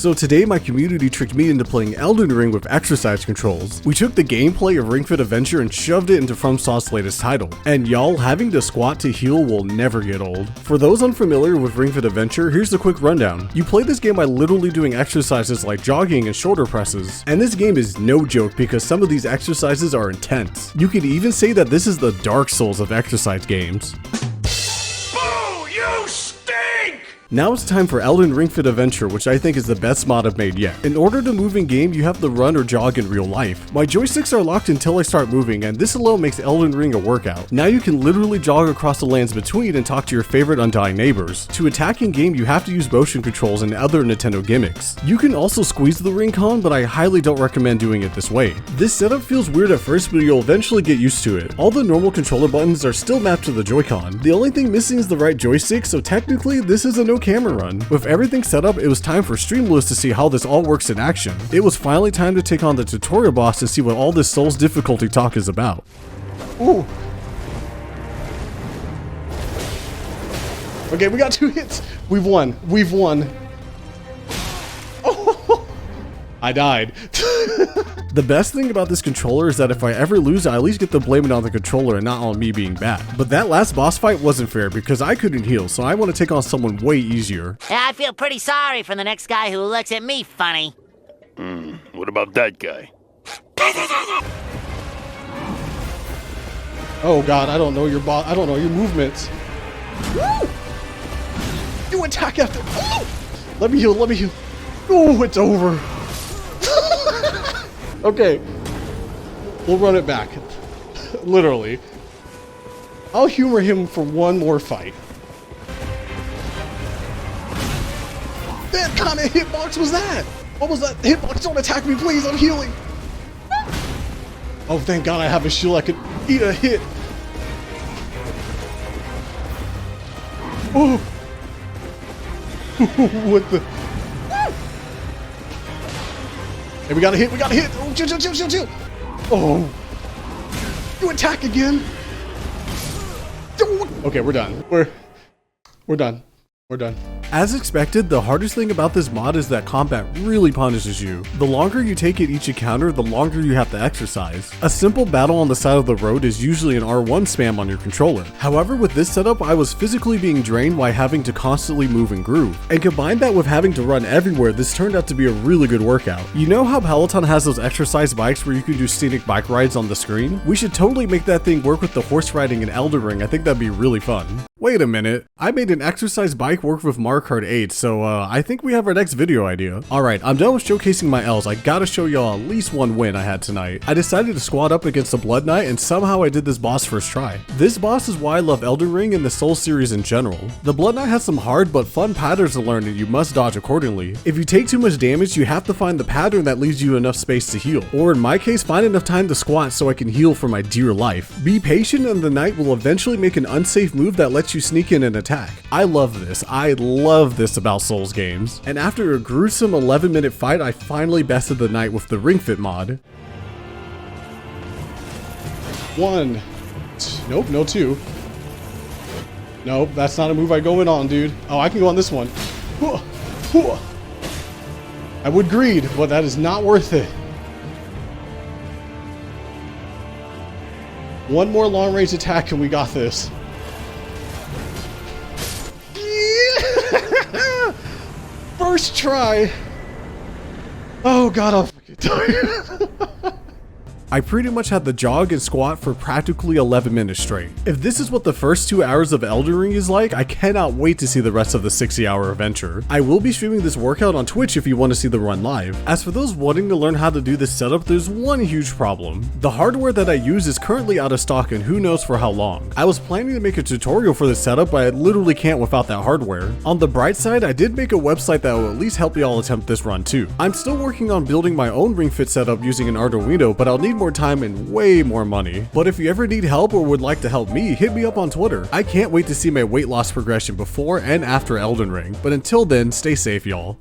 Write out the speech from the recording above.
So today my community tricked me into playing Elden Ring with exercise controls. We took the gameplay of Ring Fit Adventure and shoved it into FromSoft's latest title. And y'all, having to squat to heal will never get old. For those unfamiliar with Ring Fit Adventure, here's the quick rundown. You play this game by literally doing exercises like jogging and shoulder presses. And this game is no joke because some of these exercises are intense. You could even say that this is the Dark Souls of exercise games. Now it's time for Elden Ring Fit Adventure, which I think is the best mod I've made yet. In order to move in game, you have to run or jog in real life. My joysticks are locked until I start moving, and this alone makes Elden Ring a workout. Now you can literally jog across the lands between and talk to your favorite undying neighbors. To attack in game, you have to use motion controls and other Nintendo gimmicks. You can also squeeze the ring con, but I highly don't recommend doing it this way. This setup feels weird at first, but you'll eventually get used to it. All the normal controller buttons are still mapped to the Joy-Con. The only thing missing is the right joystick, so technically this is a no camera run. With everything set up, it was time for Streamlabs to see how this all works in action. It was finally time to take on the tutorial boss and see what all this Souls difficulty talk is about. Ooh. Okay, we got 2 hits. We've won. We've won. Oh, I died. The best thing about this controller is that if I ever lose, I at least get to blame it on the controller and not on me being bad. But that last boss fight wasn't fair because I couldn't heal, so I want to take on someone way easier. I feel pretty sorry for the next guy who looks at me funny. What about that guy? Oh god, I don't know your I don't know your movements. Woo! You attack after. Oh! Let me heal, let me heal. Oh, it's over. Okay, we'll run it back. Literally. I'll humor him for one more fight. That kind of hitbox was that? What was that? Hitbox, don't attack me, please, I'm healing. Oh, thank God I have a shield, I could eat a hit. Oh. What the? Hey, we got a hit, we got a hit! Oh, chill, chill, chill, chill, chill! Oh! You attack again! Okay, we're done. We're done. We're done. As expected, the hardest thing about this mod is that combat really punishes you. The longer you take at each encounter, the longer you have to exercise. A simple battle on the side of the road is usually an R1 spam on your controller. However, with this setup, I was physically being drained while having to constantly move and groove. And combine that with having to run everywhere, this turned out to be a really good workout. You know how Peloton has those exercise bikes where you can do scenic bike rides on the screen? We should totally make that thing work with the horse riding in Elden Ring. I think that'd be really fun. Wait a minute, I made an exercise bike work with Mario Kart 8, so I think we have our next video idea. Alright, I'm done with showcasing my L's. I gotta show y'all at least one win I had tonight. I decided to squad up against the Blood Knight and somehow I did this boss first try. This boss is why I love Elden Ring and the Souls series in general. The Blood Knight has some hard but fun patterns to learn and you must dodge accordingly. If you take too much damage, you have to find the pattern that leaves you enough space to heal. Or in my case, find enough time to squat so I can heal for my dear life. Be patient and the Knight will eventually make an unsafe move that lets you sneak in and attack. I love this. I love this about Souls games. And after a gruesome 11-minute fight, I finally bested the Knight with the Ring Fit mod. 1. Nope, no 2. Nope, that's not a move I go in on, dude. Oh, I can go on this one. I would greed, but that is not worth it. One more long-range attack and we got this. First try. Oh god, I'm fucking tired. I pretty much had the jog and squat for practically 11 minutes straight. If this is what the first 2 hours of Elden Ring is like, I cannot wait to see the rest of the 60-hour adventure. I will be streaming this workout on Twitch if you want to see the run live. As for those wanting to learn how to do this setup, there's one huge problem. The hardware that I use is currently out of stock and who knows for how long. I was planning to make a tutorial for this setup, but I literally can't without that hardware. On the bright side, I did make a website that will at least help y'all attempt this run too. I'm still working on building my own Ring Fit setup using an Arduino, but I'll need more time and way more money. But if you ever need help or would like to help me, hit me up on Twitter. I can't wait to see my weight loss progression before and after Elden Ring. But until then, stay safe, y'all.